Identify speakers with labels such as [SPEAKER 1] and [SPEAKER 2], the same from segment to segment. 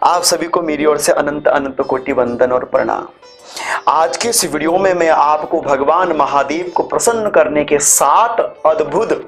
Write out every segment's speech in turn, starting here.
[SPEAKER 1] आप सभी को मेरी ओर से अनंत अनंत कोटि वंदन और प्रणाम। आज के इस वीडियो में मैं आपको भगवान महादेव को प्रसन्न करने के 7 अद्भुत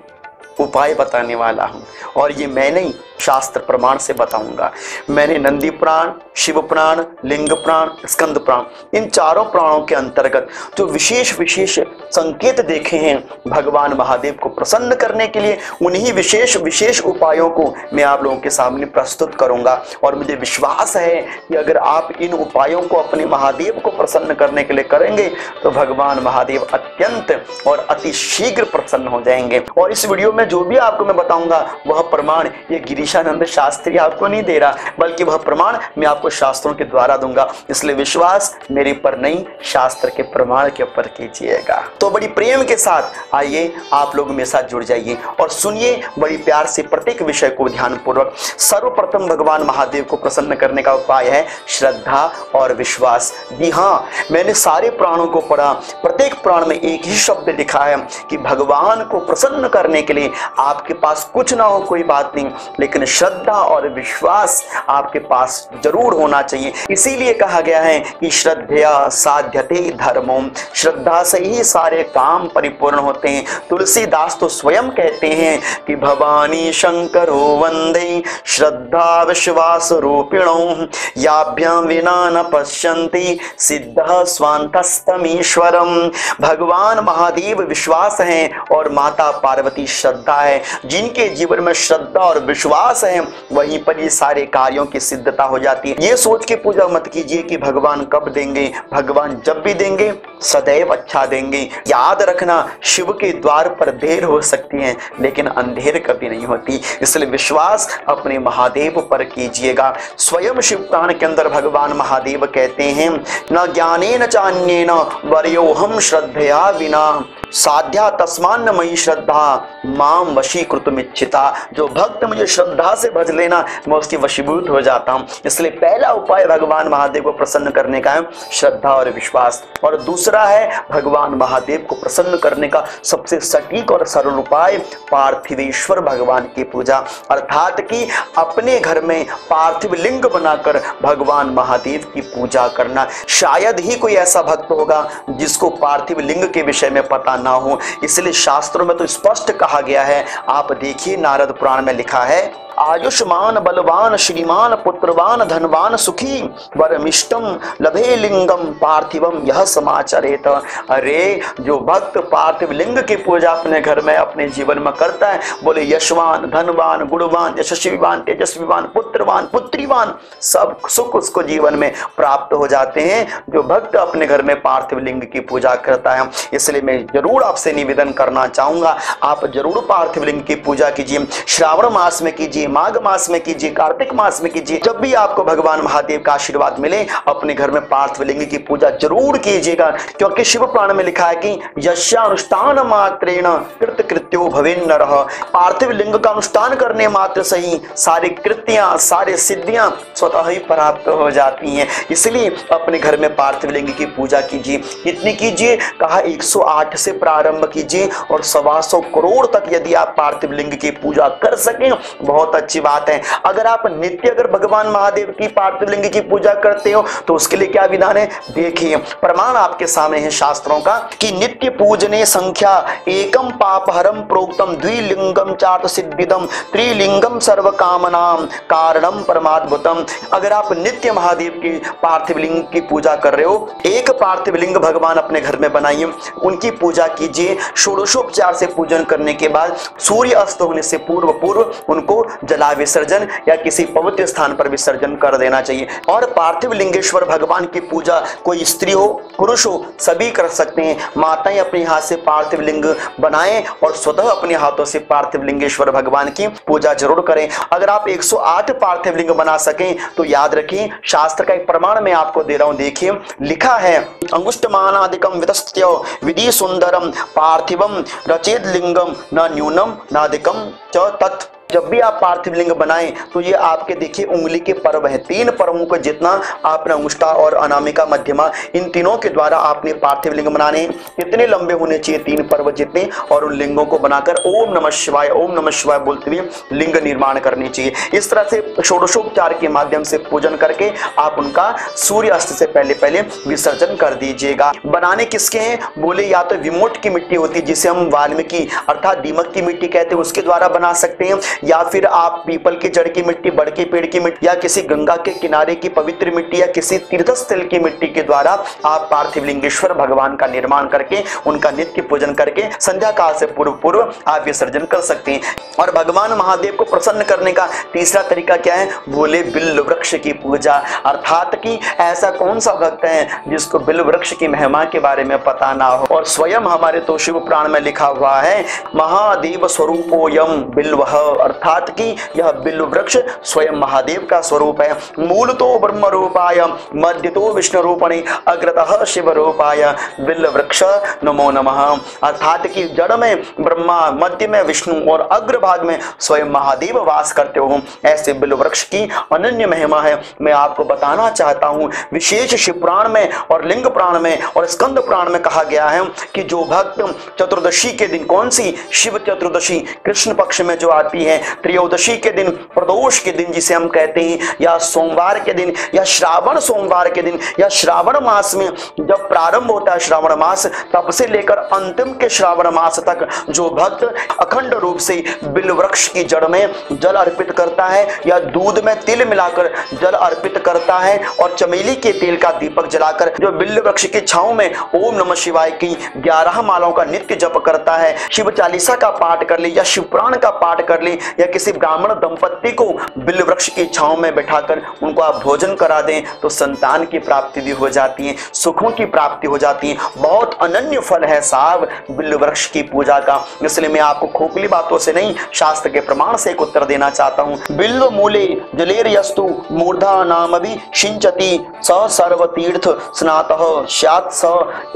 [SPEAKER 1] उपाय बताने वाला हूं, और ये मैं नहीं, शास्त्र प्रमाण से बताऊंगा। मैंने नंदी पुराण, शिव पुराण, लिंग पुराण, स्कंद पुराण, इन चारों पुराणों के अंतर्गत जो विशेष विशेष संकेत देखे हैं भगवान महादेव को प्रसन्न करने के लिए, उन्हीं विशेष विशेष उपायों को मैं आप लोगों के सामने प्रस्तुत करूंगा। और मुझे विश्वास है कि अगर आप इन उपायों को अपने महादेव को प्रसन्न करने के लिए करेंगे तो भगवान महादेव अत्यंत और अति शीघ्र प्रसन्न हो जाएंगे। और इस वीडियो में जो भी आपको मैं बताऊंगा वह प्रमाण ये गिरीशानंद शास्त्री आपको नहीं दे रहा, बल्कि वह प्रमाण मैं आपको शास्त्रों के द्वारा दूंगा। इसलिए विश्वास मेरे पर नहीं, शास्त्र के प्रमाण के ऊपर कीजिएगा। तो बड़ी प्रेम के साथ आइए, आप लोग मेरे साथ जुड़ जाइए और सुनिए बड़ी प्यार से प्रत्येक विषय को ध्यानपूर्वक। सर्वप्रथम भगवान महादेव को प्रसन्न करने का उपाय है श्रद्धा और विश्वास। जी हाँ, मैंने सारे पुराणों को पढ़ा, प्रत्येक पुराण में एक ही शब्द लिखा है कि भगवान को प्रसन्न करने के लिए आपके पास कुछ ना हो कोई बात नहीं, लेकिन श्रद्धा और विश्वास आपके पास जरूर होना चाहिए। इसीलिए कहा गया है कि श्रद्धया साध्यते धर्मो, श्रद्धा से ही सारे काम परिपूर्ण होते हैं। तुलसीदास तो स्वयं कहते हैं कि भवानी शंकरो वंदे श्रद्धा विश्वास रूपिणो, याभ्याम विना न पश्यन्ति सिद्ध स्वांतस्तमीश्वरम। भगवान महादेव विश्वास है और माता पार्वती श्रद्धा है। जिनके जीवन में श्रद्धा और विश्वास है वहीं पर ये सारे कार्यों की सिद्धता हो जाती है। ये सोच के पूजा मत कीजिए कि भगवान कब देंगे, भगवान जब भी देंगे सदैव अच्छा देंगे। याद रखना, शिव के द्वार पर देर हो सकती है लेकिन अंधेर कभी नहीं होती। इसलिए विश्वास अपने महादेव पर कीजिएगा। स्वयं शिव पुराण के अंदर भगवान महादेव कहते हैं, न ज्ञानेन चान्येन वर्योहम श्रद्धया विना साध्या तस्मान्न मयि श्रद्धा माम वशीकृतमिच्छिता। जो भक्त मुझे श्रद्धा से भज लेना, मैं उसके वशीभूत हो जाता हूँ। इसलिए पहला उपाय भगवान महादेव को प्रसन्न करने का है श्रद्धा और विश्वास। और दूसरा है भगवान महादेव को प्रसन्न करने का सबसे सटीक और सरल उपाय पार्थिवेश्वर भगवान की पूजा, अर्थात कि अपने घर में पार्थिव लिंग बनाकर भगवान महादेव की पूजा करना। शायद ही कोई ऐसा भक्त होगा जिसको पार्थिव लिंग के विषय में पता ना हो। इसलिए शास्त्रों में तो स्पष्ट कहा गया है, आप देखिए नारद पुराण में लिखा है, आयुष्मान बलवान श्रीमान पुत्रवान धनवान सुखी वरमिष्टम लभे लिंगम पार्थिवम यह समाचरेत। अरे जो भक्त पार्थिव लिंग की पूजा अपने घर में अपने जीवन में करता है, बोले यशवान धनवान गुणवान यशस्वीवान तेजस्वीवान पुत्रवान पुत्रीवान सब सुख उसको जीवन में प्राप्त हो जाते हैं जो भक्त अपने घर में पार्थिव लिंग की पूजा करता है। इसलिए मैं जरूर आपसे निवेदन करना चाहूंगा, आप जरूर पार्थिव लिंग की पूजा कीजिए। श्रावण मास में कीजिए, माघ मास में कीजिए, कार्तिक मास में कीजिए। जब भी आपको भगवान महादेव का आशीर्वाद मिले अपने घर में पार्थिव लिंग की पूजा जरूर कीजिएगा, क्योंकि शिव पुराण में लिखा है कि यस्यानुष्ठान मात्रेण कृत कृत्यो भवेन नरः। पार्थिव लिंग का अनुष्ठान करने मात्र से ही सारी कृत्यां सारे सिद्धियां स्वतः ही प्राप्त हो जाती हैं। इसलिए अपने घर में पार्थिव लिंग की पूजा कीजिए। कितनी कीजिए? कहा 108 से प्रारंभ कीजिए और 125 करोड़ तक यदि आप पार्थिव लिंग की पूजा कर सकें बहुत अच्छी बात है। अगर आप नित्य अगर भगवान महादेव की पार्थिव लिंग की पूजा करते हो तो उसके लिए क्या विधान है देखिए। प्रमाण आपके सामने है शास्त्रों का कि नित्य पूजने संख्या एकम पापहरम प्रोक्तम द्विलिंगम चार्थ सिद्धिदम त्रिलिंगम सर्व कामनाम कारणम परमाद्भुतम। अगर आप नित्य महादेव की पार्थिव लिंग की पूजा कर रहे हो, एक पार्थिव लिंग भगवान अपने घर में बनाइए, उनकी पूजा कीजिए। षोडशोपचार से पूजन करने के बाद सूर्य अस्त होने से पूर्व उनको जला विसर्जन या किसी पवित्र स्थान पर विसर्जन कर देना चाहिए। और पार्थिव लिंगेश्वर भगवान की पूजा कोई स्त्री हो पुरुष हो सभी कर सकते हैं। माताएं अपने हाथ से पार्थिव लिंग बनाएं और स्वतः अपने हाथों से पार्थिव लिंगेश्वर भगवान की पूजा जरूर करें। अगर आप 108 पार्थिव लिंग बना सकें तो याद रखिए, शास्त्र का एक प्रमाण मैं आपको दे रहा हूं। देखिए लिखा है, अंगुष्ठमानादिकम वितस्त्य विधि सुंदरम पार्थिवम रचेद लिंगम न न्यूनम नादिकम च तत् जब भी आप पार्थिव लिंग बनाएं तो ये आपके देखिए उंगली के पर्व है, 3 पर्वों को जितना आपने अंगुष्ठा और अनामिका मध्यमा इन तीनों के द्वारा आपने पार्थिव लिंग बनाने। कितने लंबे होने चाहिए? 3 पर्व जितने, और उन लिंगों को बनाकर ओम नमः शिवाय बोलते हुए लिंग निर्माण करनी चाहिए। इस तरह से षोडशोपचार के माध्यम से पूजन करके आप उनका सूर्य अस्त से पहले विसर्जन कर दीजिएगा। बनाने किसके हैं? बोले या तो विमोट की मिट्टी होती है जिसे हम वाल्मीकि अर्थात दीमक की मिट्टी कहते हैं, उसके द्वारा बना सकते हैं, या फिर आप पीपल की जड़ की मिट्टी, बड़ के पेड़ की मिट्टी, या किसी गंगा के किनारे की पवित्र मिट्टी, या किसी तीर्थस्थल की मिट्टी के द्वारा आप पार्थिव लिंगेश्वर भगवान का निर्माण करके उनका नित्य पूजन करके संध्या काल से पूर्व आप विसर्जन कर सकते हैं। और भगवान महादेव को प्रसन्न करने का तीसरा तरीका क्या है? बोले बिल्व वृक्ष की पूजा। अर्थात कि ऐसा कौन सा भक्त है जिसको बिल्व वृक्ष की महिमा के बारे में पता ना हो। और स्वयं हमारे तो शिव पुराण में लिखा हुआ है, महादेव स्वरूपोयम बिल्वः, अर्थात कि यह बिल्व वृक्ष स्वयं महादेव का स्वरूप है। मूल तो ब्रह्म रूपाय, मध्य तो विष्णु रूपणे, अग्रतः शिव रूपाय बिल्व वृक्ष नमो नमः। अर्थात कि जड़ में ब्रह्मा, मध्य में विष्णु और अग्रभाग में स्वयं महादेव वास करते हो। ऐसे बिल्व वृक्ष की अनन्य महिमा है, मैं आपको बताना चाहता हूँ। विशेष शिव पुराण में और लिंग पुराण में और स्कंद पुराण में कहा गया है कि जो भक्त चतुर्दशी के दिन, कौन सी? शिव चतुर्दशी कृष्ण पक्ष में जो आती है, त्रयोदशी के दिन, प्रदोष के दिन जिसे हम कहते हैं, या सोमवार के दिन, या श्रावण सोमवार के दिन, या श्रावण मास में जब प्रारंभ होता है श्रावण मास, तब से लेकर अंतिम के श्रावण मास तक जो भक्त अखंड रूप से बिल्व वृक्ष की जड़ में जल अर्पित करता है, या दूध में तिल मिलाकर जल अर्पित करता है, और चमेली के तेल का दीपक जलाकर जो बिल्व वृक्ष की छांव में ओम नमः शिवाय की 11 मालाओं का नित्य जप करता है, शिव चालीसा का पाठ कर ले, या शिव पुराण का पाठ कर ले, या किसी ब्राह्मण दंपत्ति को बिल्व वृक्ष की छांव में बैठाकर उनको आप भोजन करा दें तो संतान की प्राप्ति भी हो जाती है, सुखों की प्राप्ति हो जाती है। बहुत अनन्य फल है साहब बिल्व वृक्ष की पूजा का। इसलिए मैं आपको खोखली बातों से नहीं, शास्त्र के प्रमाण से एक उत्तर देना चाहता हूँ। बिल्व मूले जलेर यस्तु मूर्धा नाम भी सिंचति स सर्व तीर्थ स्नातः स्यात् स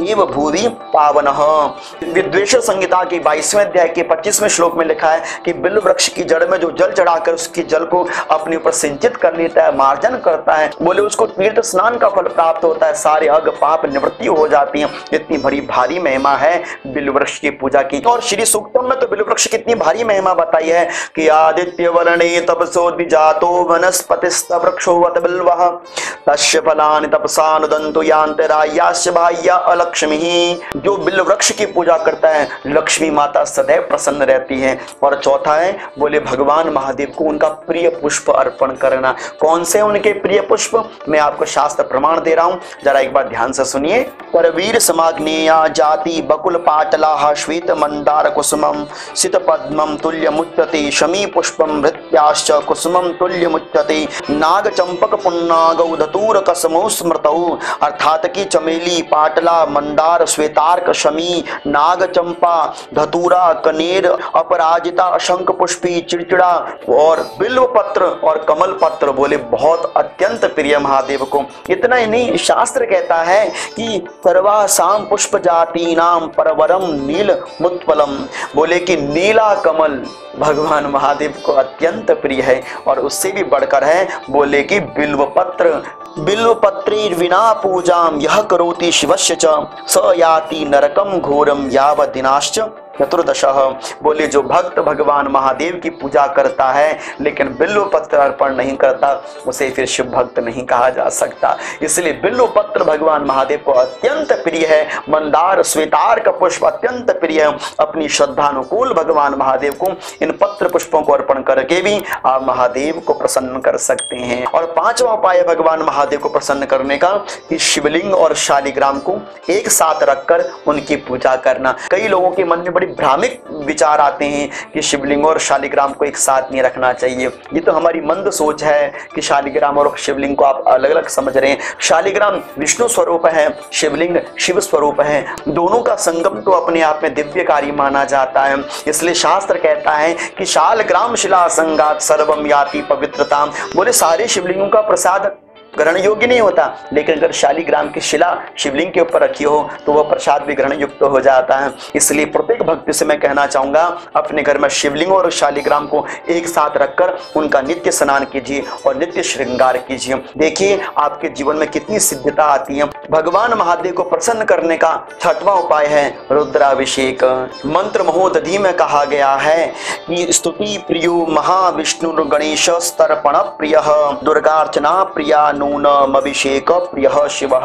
[SPEAKER 1] एव भूवि पावनः। विद्वेष संहिता की 22वें अध्याय के 25वें श्लोक में लिखा है कि बिल्व वृक्ष की जड़ में जो जल चढ़ाकर उसकी जल को अपने ऊपर सिंचित कर लेता है, मार्जन करता है, बोले उसको तीर्थ स्नान का फल प्राप्त होता है, सारे अग पाप निवृत्ति हो जाती है। इतनी बड़ी भारी महिमा है बिल्व वृक्ष की पूजा की। और श्री सूक्तम में तो बिल्व वृक्ष की इतनी भारी महिमा बताई है कि आदित्य वर्णे तपसोद्विजातो वनस्पतिस्त वृक्षोऽत बिल्वः तस्य फलानि तपसा नुदन्तु यान्तिरायास्य बाह्या अलक्ष्मीः। जो बिल्व वृक्ष की पूजा करता है लक्ष्मी माता सदैव प्रसन्न रहती है। और चौथा है, बोले भगवान महादेव को उनका प्रिय पुष्प अर्पण करना। कौन से उनके प्रिय पुष्प? मैं आपको शास्त्र प्रमाण दे रहा हूं, जरा एक बार ध्यान से सुनिए। परवीर समाग्नेया जाति बकुल पाटलाः श्वेत मंदार कुसुमम सित पद्मम तुल्यमुच्यते शमी पुष्पम भृत्याश्च कुसुमम तुल्यमुच्यते नाग चंपक पुन्नागौ धतूर कसमौ स्मृतौ। अर्थात की चमेली, पाटला, मंदार, श्वेतार्क, शमी, नाग चंपा, धतूरा, कनेर, अपराजिता, शंख पुष्पी, चिड़चिड़ा और बिल्व पत्र और कमल पत्र बोले बहुत अत्यंत प्रिय महादेव को। इतना ही नहीं, शास्त्र कहता है कि सर्वासाम पुष्प जाति नाम परवरम नील मुत्पलम, बोले कि नीला कमल भगवान महादेव को अत्यंत प्रिय है। और उससे भी बढ़कर है, बोले कि बिल्व पत्र, बिल्व पत्रेर विना पूजाम यह करोति शिवस्य च स याति नरकम घोरम यावदिनाश्च चतुर्दशः। बोले जो भक्त भगवान महादेव की पूजा करता है लेकिन बिल्व पत्र अर्पण नहीं करता, उसे फिर शिव भक्त नहीं कहा जा सकता। इसलिए बिल्व पत्र भगवान महादेव को अत्यंत प्रिय है। मंदार, श्वेतार का पुष्प अत्यंत प्रिय है। अपनी श्रद्धानुकूल भगवान महादेव को इन पत्र पुष्पों को अर्पण करके भी आप महादेव को प्रसन्न कर सकते हैं। और पांचवा उपाय भगवान महादेव को प्रसन्न करने का कि शिवलिंग और शालिग्राम को एक साथ रखकर उनकी पूजा करना। कई लोगों के मन में भ्रामिक विचार आते हैं कि शिवलिंग और शालिग्राम को एक साथ नहीं रखना चाहिए। ये तो हमारी मंद सोच है कि शालिग्राम और शिवलिंग को आप अलग अलग समझ रहे हैं। शालिग्राम विष्णु स्वरूप है, शिवलिंग शिव स्वरूप है। दोनों का संगम तो अपने आप में दिव्यकारी माना जाता है। इसलिए शास्त्र कहता है कि शालग्राम शिला संगात सर्वम याति पवित्रता। बोले सारे शिवलिंगों का प्रसाद ग्रहण योग्य नहीं होता, लेकिन अगर शालिग्राम की शिला शिवलिंग के ऊपर रखी हो तो वह प्रसाद भी ग्रहण युक्त हो जाता है। इसलिए प्रत्येक भक्ति से मैं कहना चाहूंगा, अपने घर में शिवलिंग और शालिग्राम को एक साथ रखकर उनका नित्य स्नान कीजिए और नित्य श्रृंगार कीजिए। देखिए आपके जीवन में कितनी सिद्धता आती है। भगवान महादेव को प्रसन्न करने का छठवां उपाय है रुद्राभिषेक। मंत्र महोदधि में कहा गया है कि स्तुति प्रियो महाविष्णु गणेश तर्पण प्रिय दुर्गार्चना प्रिया नूनम अभिषेक प्रिय शिव।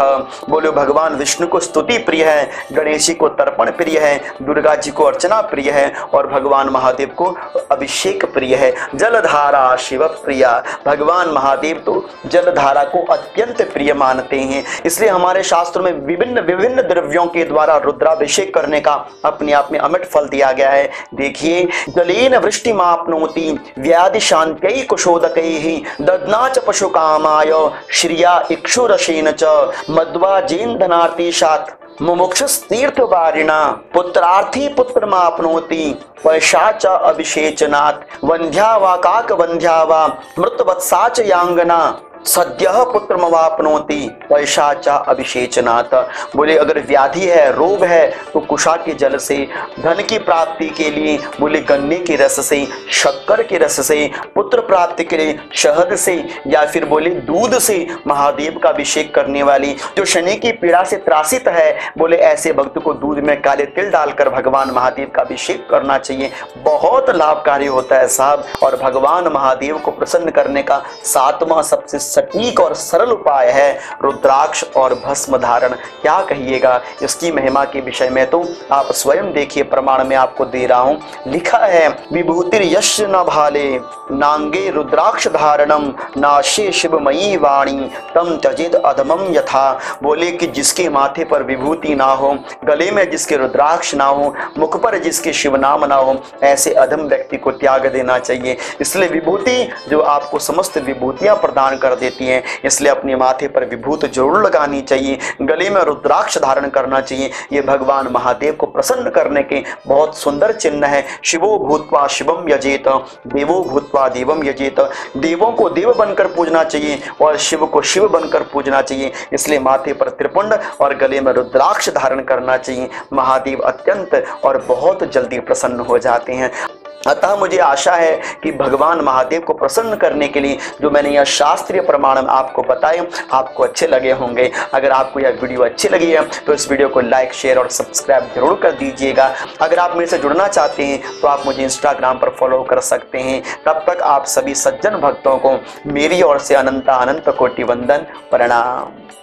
[SPEAKER 1] बोलो भगवान विष्णु को स्तुति प्रिय है, गणेश जी को तर्पण प्रिय है, दुर्गा जी को अर्चना प्रिय है और भगवान महादेव को अभिषेक प्रिय है। जलधारा शिव प्रिया, भगवान महादेव तो जलधारा को अत्यंत प्रिय मानते हैं। इसलिए हमारे शास्त्रों में विभिन्न विभिन्न द्रव्यों के द्वारा रुद्राभिषेक करने का अपने आप में अमिट फल दिया गया है। देखिए, जलेन वृष्टिमाप्नोति व्याधि शांत्यै कुशोदकैः दद्नाच पशु कामाय श्रिया इक्षुरसेन च मध्वाजेन्दनार्तिशात् मुमुक्षुस्तीर्थ वारिणा पुत्रार्थी पुत्रमाप्नोति पैशा च अभिषेचनात् वंध्या वा काक वंध्या वा मृतवत्सा च यांगना सद्यः पुत्रमवाप्नोति पैशाचा अभिषेचनात्। बोले अगर व्याधि है, रोग है तो कुशा के जल से, धन की प्राप्ति के लिए बोले गन्ने के रस से, शक्कर के रस से, पुत्र प्राप्ति के लिए शहद से या फिर बोले दूध से महादेव का अभिषेक करने वाली जो शनि की पीड़ा से त्रासित है, बोले ऐसे भक्त को दूध में काले तिल डालकर भगवान महादेव का अभिषेक करना चाहिए। बहुत लाभकारी होता है साहब। और भगवान महादेव को प्रसन्न करने का सातवां सबसे सटीक और सरल उपाय है रुद्राक्ष और भस्म धारण। क्या कहिएगा इसकी महिमा के विषय में तो आप स्वयं देखिए, प्रमाण में आपको दे रहा हूं। लिखा है विभूतिर यश न भाले नांगे रुद्राक्ष धारणम नाशे शिवमयी वाणी तम त्यजेत अधमम यथा। बोले कि जिसके माथे पर विभूति ना हो, गले में जिसके रुद्राक्ष ना हो, मुख पर जिसके शिव नाम ना हो, ऐसे अधम व्यक्ति को त्याग देना चाहिए। इसलिए विभूति जो आपको समस्त विभूतियां प्रदान कर देती हैं, इसलिए अपने माथे पर विभूत जरूर लगानी चाहिए, गले में रुद्राक्ष धारण करना चाहिए। ये भगवान महादेव को प्रसन्न करने के बहुत सुंदर चिन्ह है। शिवो भूत्वा शिवम यजेत देवो भूत्वा देवम यजेत। देवों को देव बनकर पूजना चाहिए और शिव को शिव बनकर पूजना चाहिए। इसलिए माथे पर त्रिपुंड और गले में रुद्राक्ष धारण करना चाहिए। महादेव अत्यंत और बहुत जल्दी प्रसन्न हो जाते हैं। अतः मुझे आशा है कि भगवान महादेव को प्रसन्न करने के लिए जो मैंने यह शास्त्रीय प्रमाण आपको बताए आपको अच्छे लगे होंगे। अगर आपको यह वीडियो अच्छी लगी है तो इस वीडियो को लाइक, शेयर और सब्सक्राइब जरूर कर दीजिएगा। अगर आप मेरे से जुड़ना चाहते हैं तो आप मुझे इंस्टाग्राम पर फॉलो कर सकते हैं। तब तक आप सभी सज्जन भक्तों को मेरी ओर से अनंत अनंत कोटि वंदन, प्रणाम।